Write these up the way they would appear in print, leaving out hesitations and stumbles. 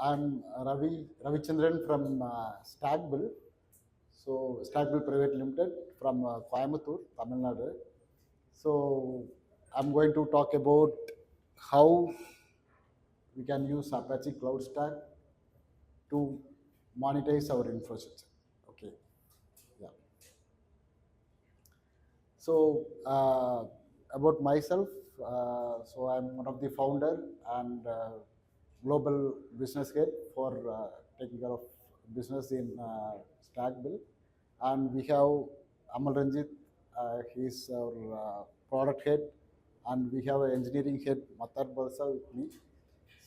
I'm Ravichandran from Stackbill. So Stackbill Private Limited from Coimbatore, Tamil Nadu. So I'm going to talk about how we can use Apache CloudStack to monetize our infrastructure. Okay, yeah. So about myself, so I'm one of the founder and global business head for taking care of business in Stackbill, and we have Amal Ranjit. He's our product head, and we have an engineering head, Matar Balsa, with me.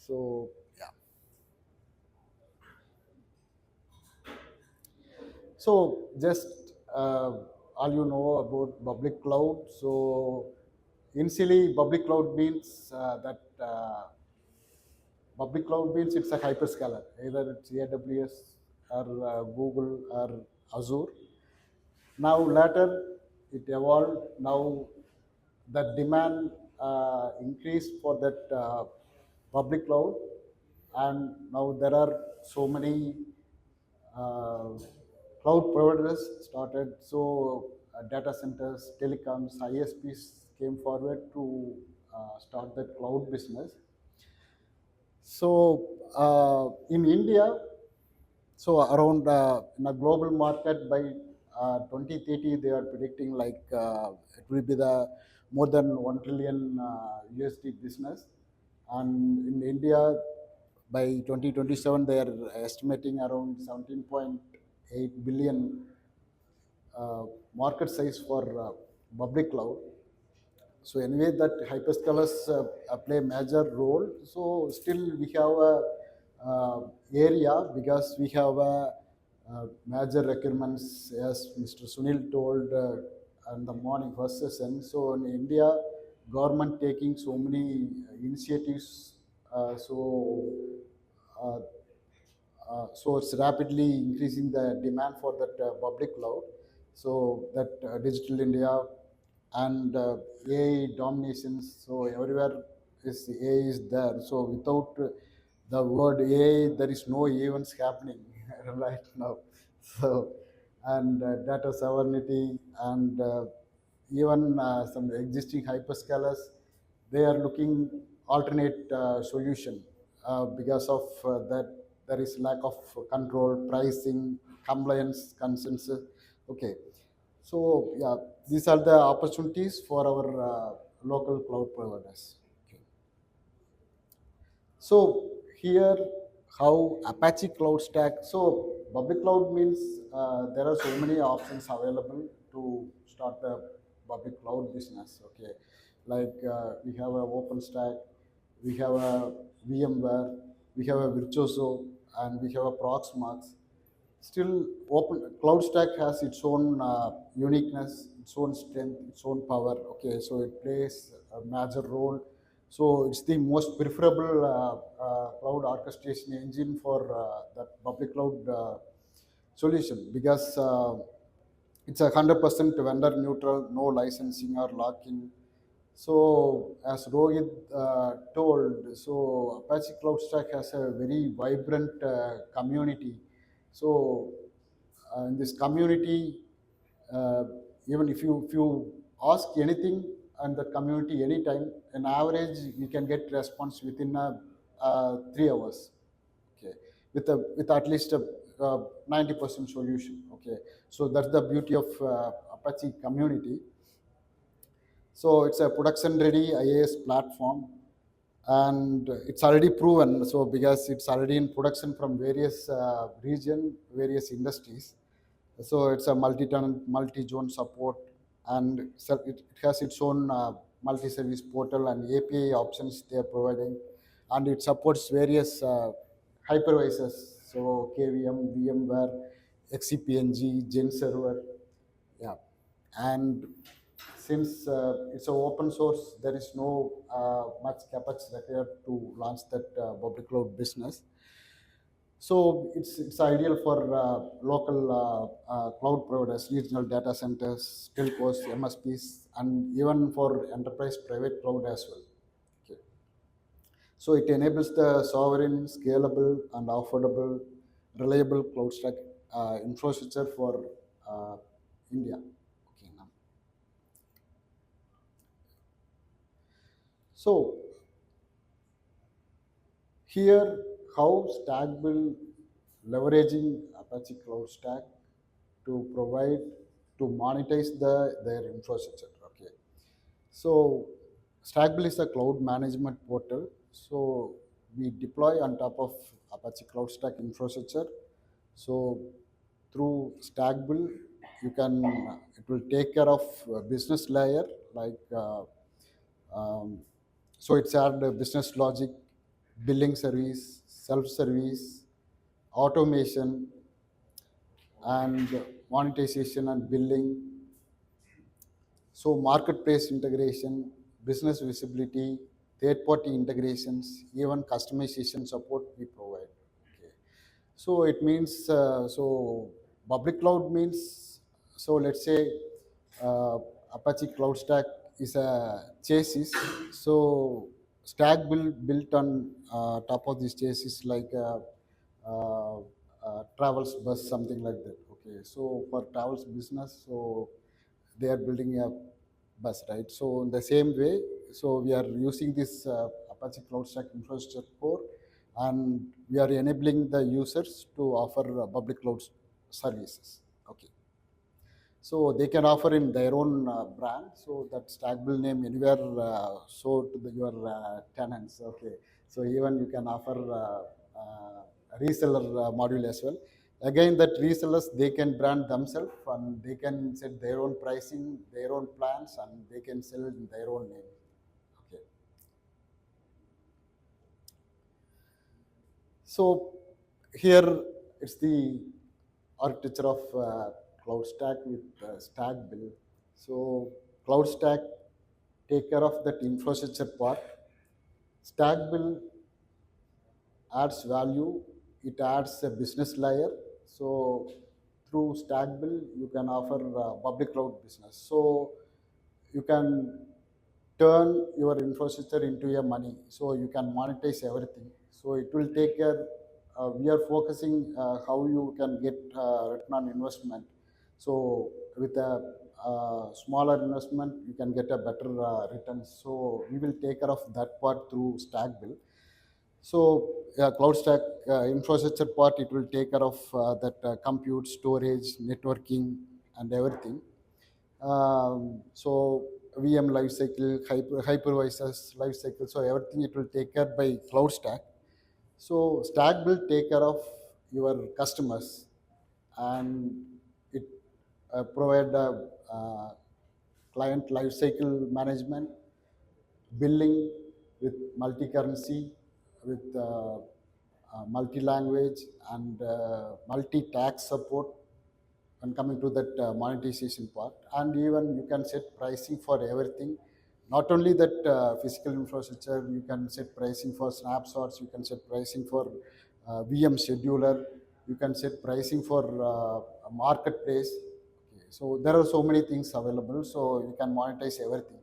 So yeah. So just all you know about public cloud. So initially, public cloud means that public cloud means it's a hyperscaler, either it's AWS or Google or Azure. Now later it evolved. Now the demand increased for that public cloud, and now there are so many uh, cloud providers started. So data centers, telecoms, ISPs came forward to start that cloud business. So in India, so around in a global market by 2030, they are predicting like it will be the more than 1 trillion USD business, and in India by 2027 they are estimating around 17.8 billion market size for public cloud. So anyway, that hyperscalers play major role. So still we have a area because we have a major requirements, as Mr. Sunil told in the morning first session. So in India, government taking so many initiatives. Uh, so it's rapidly increasing the demand for that public cloud. So that digital India and AI dominations. So everywhere is AI is there. So without the word AI, there is no events happening right now. So and data sovereignty and even some existing hyperscalers, they are looking alternate solution because of that there is lack of control, pricing, compliance, consensus. Okay, so yeah, these are the opportunities for our local cloud providers. Okay. So here, how Apache CloudStack. So public cloud means there are so many options available to start the public cloud business. Okay, like we have a OpenStack, we have a VMware, we have a Virtuoso, and we have a Proxmox. Still, open CloudStack has its own uniqueness, its own strength, its own power. Okay, so it plays a major role. So it's the most preferable cloud orchestration engine for the public cloud solution because it's 100% vendor neutral, no licensing or locking. So as Rohit told, so Apache CloudStack has a very vibrant community. So in this community, uh, even if you ask anything and the community anytime, on average you can get response within 3 hours. Okay, with at least a 90% solution. Okay, so that's the beauty of Apache community. So it's a production ready IaaS platform, and it's already proven. So because it's already in production from various region, various industries. So it's a multi-tenant, multi-zone support, and so it has its own multi-service portal and API options they are providing, and it supports various hypervisors. So KVM, VMware, XCPNG, Gen server, yeah. And since it's an open source, there is no much capex required to launch that public cloud business. So it's ideal for local cloud providers, regional data centers, telcos, MSPs, and even for enterprise private cloud as well. Okay. So it enables the sovereign, scalable, and affordable, reliable cloud stack infrastructure for uh, India. Okay, now. So here, how Stackbill leveraging Apache CloudStack to provide to monetize their infrastructure. Okay, so Stackbill is a cloud management portal. So we deploy on top of Apache CloudStack infrastructure. So through Stackbill, you can it will take care of business layer like um, so it's had business logic, billing service, self-service, automation, and monetization and billing. So marketplace integration, business visibility, third-party integrations, even customization support we provide. Okay. So it means so public cloud means so let's say uh, Apache CloudStack is a chassis. So stack built on top of this chassis like uh, travels bus something like that. Okay, so for travels business, so they are building a bus, right? So in the same way, so we are using this Apache CloudStack infrastructure core, and we are enabling the users to offer public cloud services. Okay, so they can offer in their own brand. So that Stackbill name anywhere so to your tenants. Okay, so even you can offer reseller module as well. Again, that resellers they can brand themselves and they can set their own pricing, their own plans, and they can sell in their own name. Okay, so here it's the architecture of cloud stack with stack build. So cloud stack take care of that infrastructure part. Stack build adds value. It adds a business layer. So through Stackbill, you can offer public cloud business. So you can turn your infrastructure into a money. So you can monetize everything. So it will take care. We are focusing how you can get return on investment. So with a smaller investment, you can get a better return. So we will take care of that part through Stackbill. So cloud stack infrastructure part, it will take care of that compute, storage, networking, and everything. So VM lifecycle, hypervisors lifecycle, so everything it will take care by cloud stack. So stack will take care of your customers, and it provide client lifecycle management, billing with multi-currency, with multi-language and multi-tax support when coming to that monetization part. And even you can set pricing for everything. Not only that physical infrastructure, you can set pricing for snapshots, you can set pricing for VM scheduler, you can set pricing for a marketplace. Okay, so there are so many things available, so you can monetize everything.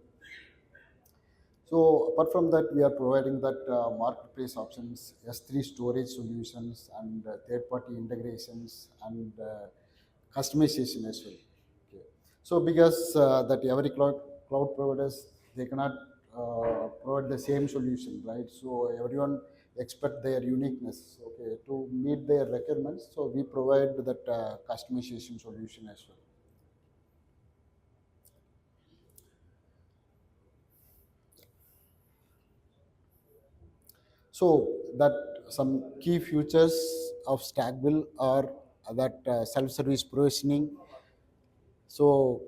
So apart from that, we are providing that marketplace options, S3 storage solutions, and third-party integrations and customization as well. Okay. So because that every cloud providers they cannot provide the same solution, right? So everyone expect their uniqueness. Okay, to meet their requirements, so we provide that customization solution as well. So that some key features of Stackbill are that self-service provisioning. So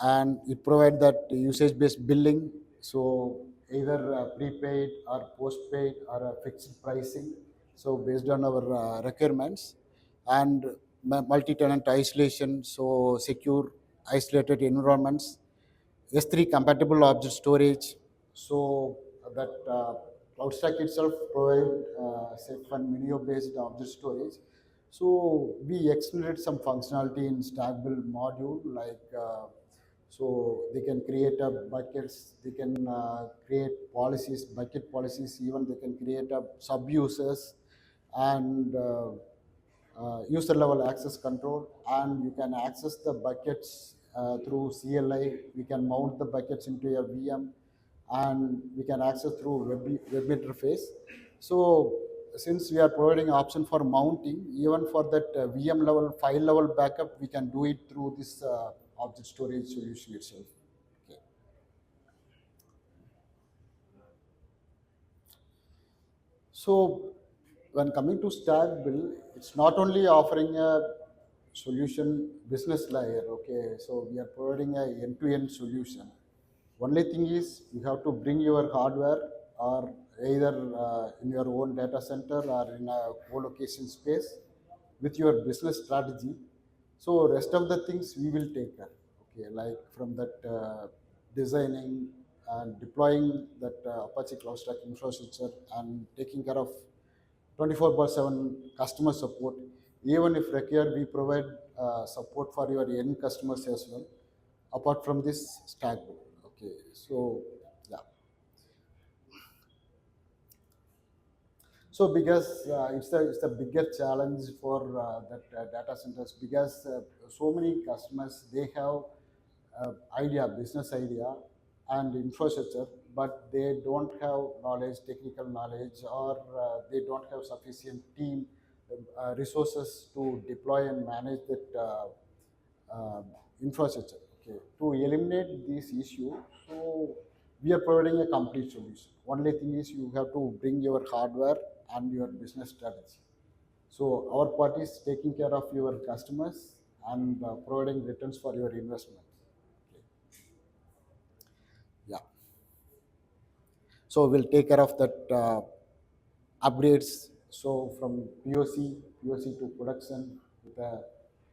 and it provide that usage-based billing. So either prepaid or postpaid or a fixed pricing. So based on our requirements and multi-tenant isolation. So secure isolated environments, S3 compatible object storage. So that CloudStack itself provide safe and Minio based object storage. So we extended some functionality in Stackbill module like So they can create a buckets, they can create policies, bucket policies, even they can create a sub users and user level access control, and you can access the buckets through CLI. We can mount the buckets into a VM, and we can access through web interface. So since we are providing option for mounting, even for that VM level, file level backup, we can do it through this object storage solution itself. Okay. So when coming to Stackbill, it's not only offering a solution business layer. Okay, so we are providing a end-to-end solution. Only thing is you have to bring your hardware, or either in your own data center or in a co-location space with your business strategy. So rest of the things we will take care. Okay, like from that designing and deploying that Apache CloudStack infrastructure and taking care of 24/7 customer support. Even if required, we provide support for your end customers as well. Apart from this stack. Okay, so yeah. So because it's a bigger challenge for that data centers, because so many customers, they have idea, business idea and infrastructure, but they don't have knowledge, technical knowledge, or they don't have sufficient team resources to deploy and manage that infrastructure. Okay, to eliminate this issue, so we are providing a complete solution. Only thing is you have to bring your hardware and your business strategy. So our part is taking care of your customers and providing returns for your investment. Okay. Yeah. So we'll take care of that upgrades. So from POC to production with the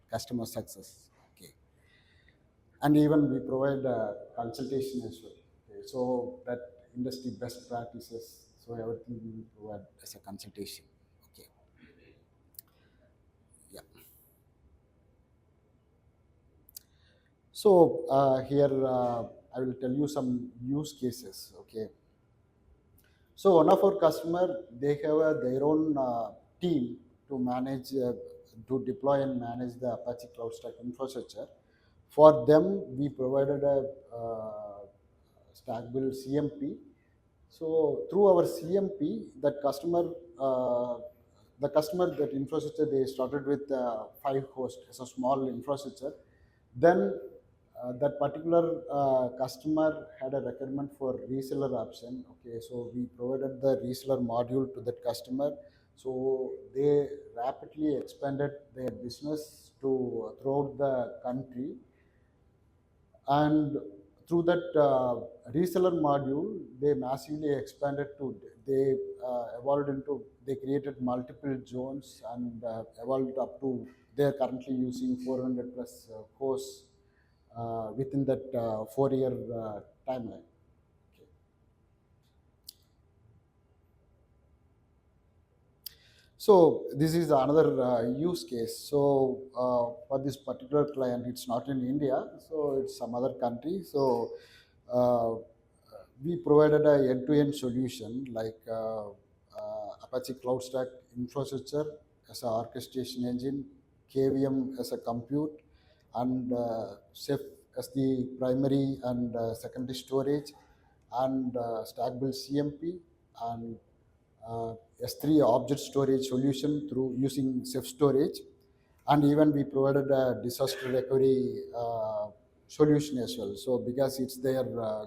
customer success. Okay. And even we provide consultation as well. Okay. So that industry best practices. So everything we provide as a consultation. Okay. Yeah. So here I will tell you some use cases. Okay. So one of our customer, they have their own team to manage, to deploy and manage the Apache CloudStack infrastructure. For them, we provided a Stackbill CMP. So through our CMP, the customer that infrastructure, they started with 5 hosts as a small infrastructure. Then that particular customer had a requirement for reseller option. Okay, so we provided the reseller module to that customer. So they rapidly expanded their business to throughout the country, and through that reseller module, they massively expanded to, they evolved into, they created multiple zones and evolved up to, they are currently using 400 plus hosts within that 4 year timeline. Okay. So this is another use case. So for this particular client, it's not in India, so it's some other country. So uh, we provided a end-to-end solution like Apache CloudStack infrastructure as an orchestration engine, KVM as a compute, and Ceph as the primary and secondary storage, and Stackbill CMP, and S3 object storage solution through using Ceph storage, and even we provided a disaster recovery solution as well. So because it's their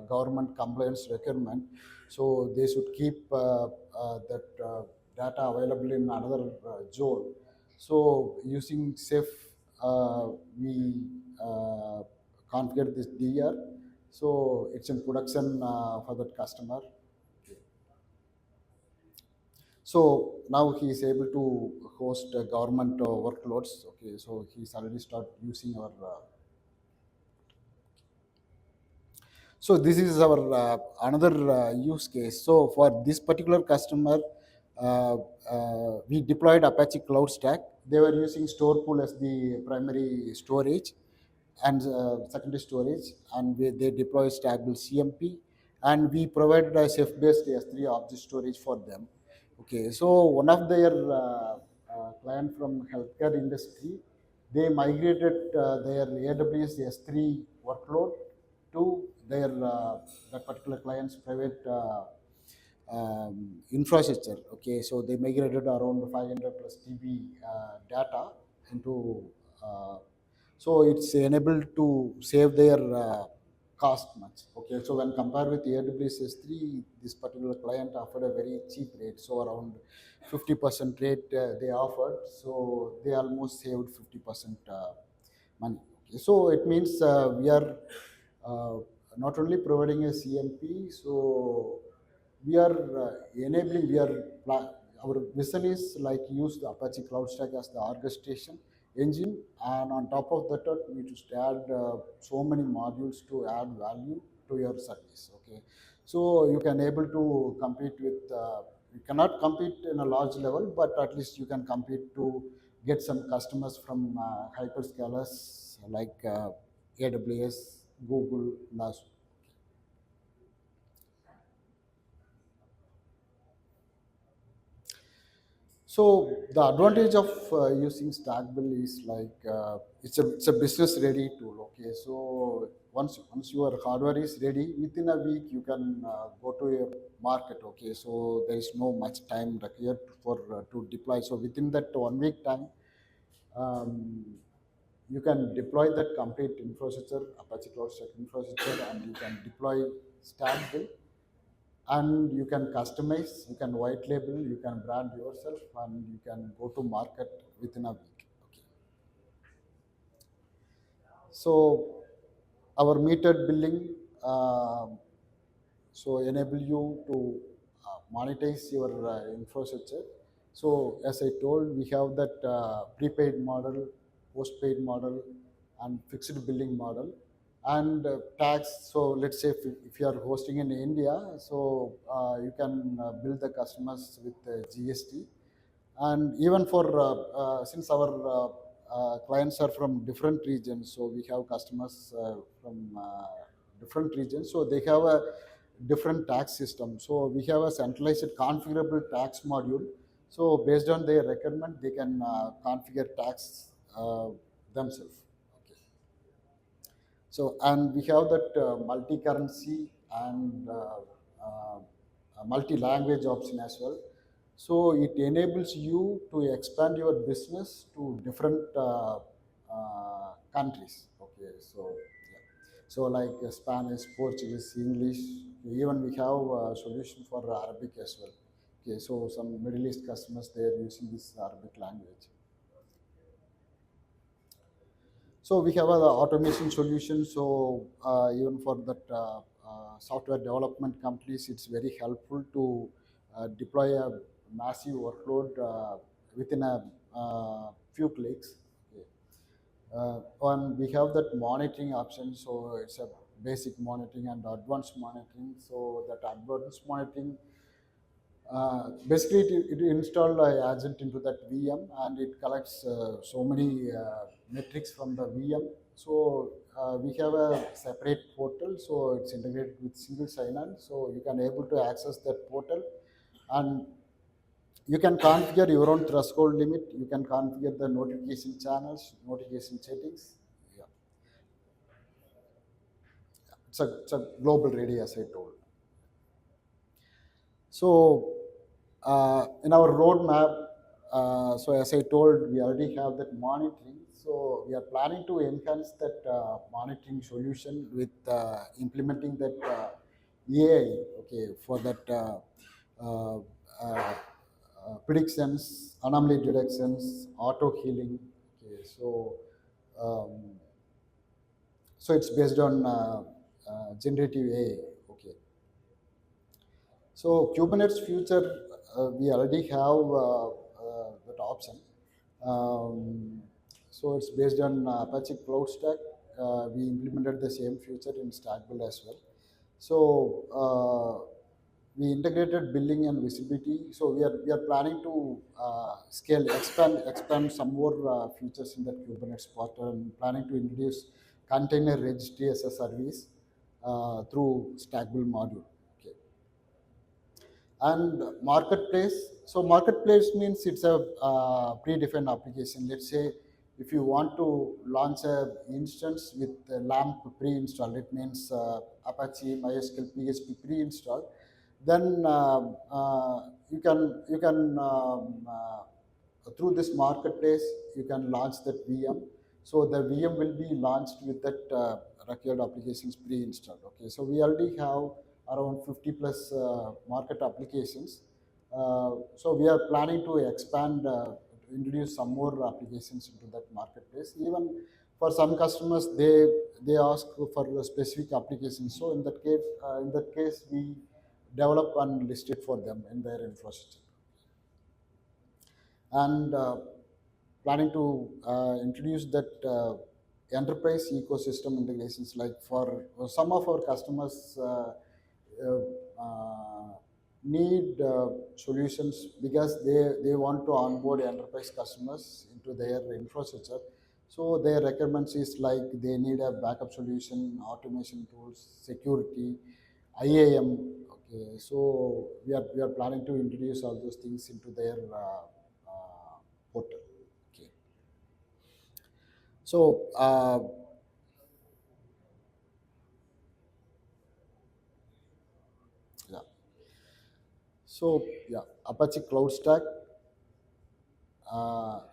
government compliance requirement, so they should keep that data available in another zone. So using Ceph, we uh, configure this DR. So it's in production for that customer. So now he is able to host government workloads. Okay, so he's already start using our. So this is our another use case. So for this particular customer, we deployed Apache CloudStack. They were using Storepool as the primary storage, and secondary storage, and they deploy Stackbill CMP, and we provided a Ceph-based S3 object storage for them. Okay, so one of their client from healthcare industry, they migrated their AWS S3 workload to their that particular client's private infrastructure. Okay, so they migrated around 500 plus TB data into. So it's enabled to save their cost much. Okay, so when compared with AWS S3, this particular client offered a very cheap rate, so around 50% rate they offered. So they almost saved 50% money. Okay, so it means we are uh, not only providing a CMP, so we are enabling, our vision is like use the Apache CloudStack as the orchestration engine, and on top of that, we just add so many modules to add value to your service. Okay, so you can able to compete with. You cannot compete in a large level, but at least you can compete to get some customers from hyperscalers like AWS, Google, Last. So the advantage of using Stackbill is like it's a business ready tool. Okay, so once your hardware is ready, within a week you can go to your market. Okay, so there is no much time required for to deploy. So within that 1 week time, um, you can deploy that complete infrastructure, Apache CloudStack infrastructure, and you can deploy Stackbill, and you can customize, you can white label, you can brand yourself, and you can go to market within a week. Okay, so our metered billing, uh, so enable you to monetize your infrastructure. So as I told, we have that prepaid model, postpaid model, and fixed billing model, and tax. So let's say if you are hosting in India, so you can bill the customers with GST, and even for since our clients are from different regions, so we have customers from different regions, so they have a different tax system. So we have a centralized configurable tax module, so based on their requirement they can configure tax themselves. Okay, so, and we have that multi-currency and multi-language option as well. So it enables you to expand your business to different countries. Okay, so yeah. So like Spanish, Portuguese, English, even we have a solution for Arabic as well. Okay, so some Middle East customers, they are using this Arabic language. So we have a automation solution. So even for that software development companies, it's very helpful to deploy a massive workload within a few clicks. Okay. And we have that monitoring option. So it's a basic monitoring and advanced monitoring. So that advanced monitoring, basically, it installed an agent into that VM, and it collects so many metrics from the VM. So we have a separate portal, so it's integrated with single sign-on. So you can able to access that portal, and you can configure your own threshold limit. You can configure the notification channels, notification settings. Yeah, it's a global ready, as I told. So, in our roadmap, so as I told, we already have that monitoring. So we are planning to enhance that monitoring solution with implementing that AI. Okay, for that uh, predictions, anomaly detections, auto healing. Okay, um, so it's based on generative AI. Okay, so Kubernetes future, we already have that option. Um, so it's based on Apache CloudStack. We implemented the same feature in Stackbill as well. So we integrated billing and visibility. So we are planning to expand some more features in that Kubernetes portal, and planning to introduce container registry as a service through Stackbill module. Okay. And marketplace. So marketplace means it's a predefined application. Let's say if you want to launch a instance with a LAMP pre-installed, it means Apache MySQL PHP pre-installed, then through this marketplace you can launch that VM. So the VM will be launched with that required applications pre-installed. Okay, so we already have around 50 plus market applications. So we are planning to expand, introduce some more applications into that marketplace. Even for some customers, they ask for a specific applications. So in that case, we develop and list it for them in their infrastructure. And planning to introduce that enterprise ecosystem integrations, like for some of our customers need solutions because they want to onboard enterprise customers into their infrastructure. So their requirements is like they need a backup solution, automation tools, security, IAM. Okay, so we are planning to introduce all those things into their portal. Okay. So yeah. So yeah, Apache CloudStack.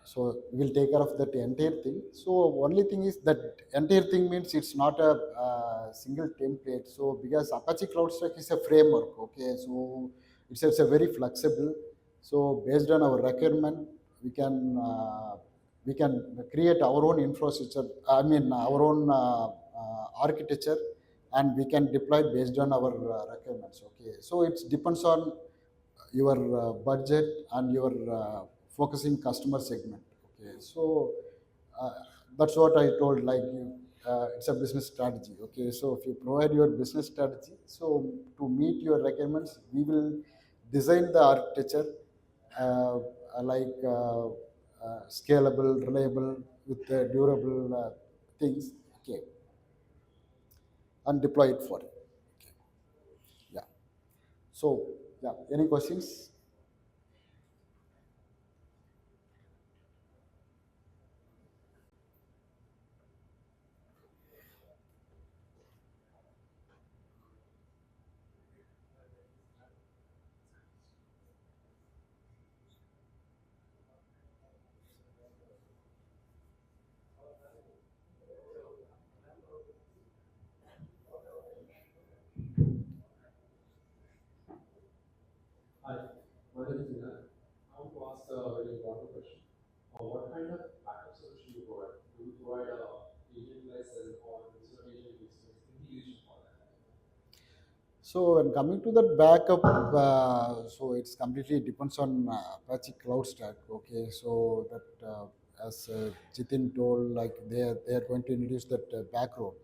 So we'll take care of that entire thing. So only thing is that entire thing means it's not a single template. So because Apache CloudStack is a framework, okay, so it's a very flexible. So based on our requirement, we can uh, we can create our own infrastructure. I mean our own architecture, and we can deploy based on our requirements. Okay, so it depends on your budget and your focusing customer segment. Okay, so uh, that's what I told, like it's a business strategy. Okay, so if you provide your business strategy, so to meet your requirements, we will design the architecture scalable, reliable, with durable things. Okay, and deploy it for it. Okay. Yeah. So yeah, any questions? Hi, my name is Vinay. I want to ask a very important question. What kind of backup solution you provide? Do you provide a agent license or is your agent business integration for that? So when coming to that backup, so it's completely depends on Apache CloudStack. Okay, so that as Jitin told, like they are going to introduce that back row.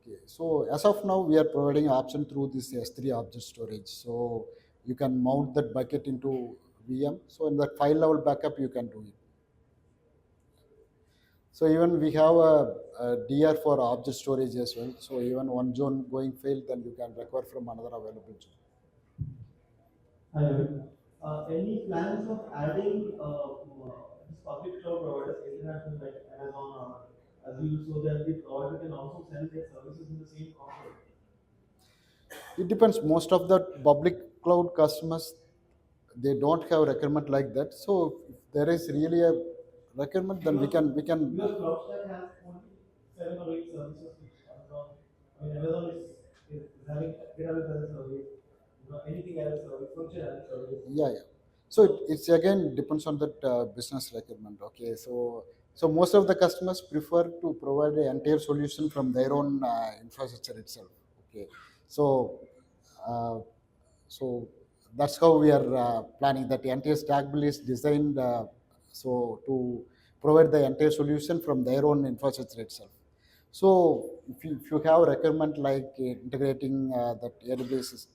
Okay, so as of now, we are providing option through this S3 object storage. So you can mount that bucket into VM. So in that file level backup, you can do it. So even we have a DR for object storage as well. So even one zone going failed, then you can recover from another available zone. Hi, Arun. Any plans of adding this public cloud providers, international like Amazon or Azure, so that the provider can also sell their services in the same console? It depends. Most of the public cloud customers, they don't have requirement like that. So if there is really a requirement, then we can. Because CloudStack has only 7 or 8 services which Amazon, I mean Amazon is having database as a service, anything as a service, function as a service. Yeah, yeah. So it's again depends on that business requirement. Okay, so most of the customers prefer to provide the entire solution from their own infrastructure itself. Okay, so uh, so that's how we are planning that the entire stack bill is designed so to provide the entire solution from their own infrastructure itself. So if you have requirement like integrating that AWS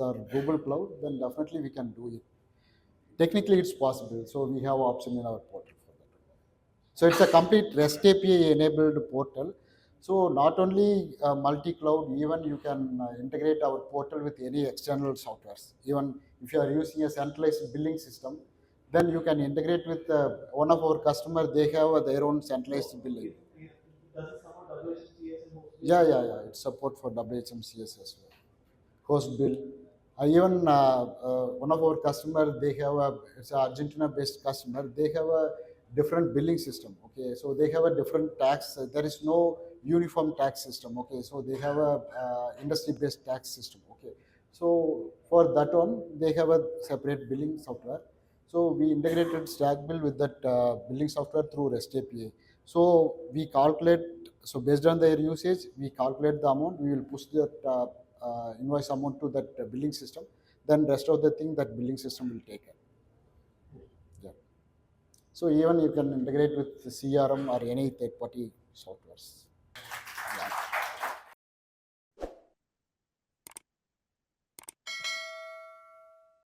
or Google Cloud, then definitely we can do it. Technically, it's possible. So we have option in our portal for that. So it's a complete REST API enabled portal. So not only multi-cloud, even you can integrate our portal with any external softwares. Even if you are using a centralized billing system, then you can integrate with one of our customer. They have their own centralized billing. Does it support WHCS and host? Yeah. It's support for WHMCS as well. Host bill. Even one of our customer, they have it's a Argentina-based customer. They have a different billing system. Okay, so they have a different tax. There is no uniform tax system. Okay, so they have a industry-based tax system. Okay, so for that one, they have a separate billing software. So we integrated Stackbill with that billing software through REST API. So we calculate. So based on their usage, we calculate the amount. We will push that invoice amount to that billing system. Then rest of the thing that billing system will take care. Yeah. So even you can integrate with the CRM or any third-party softwares.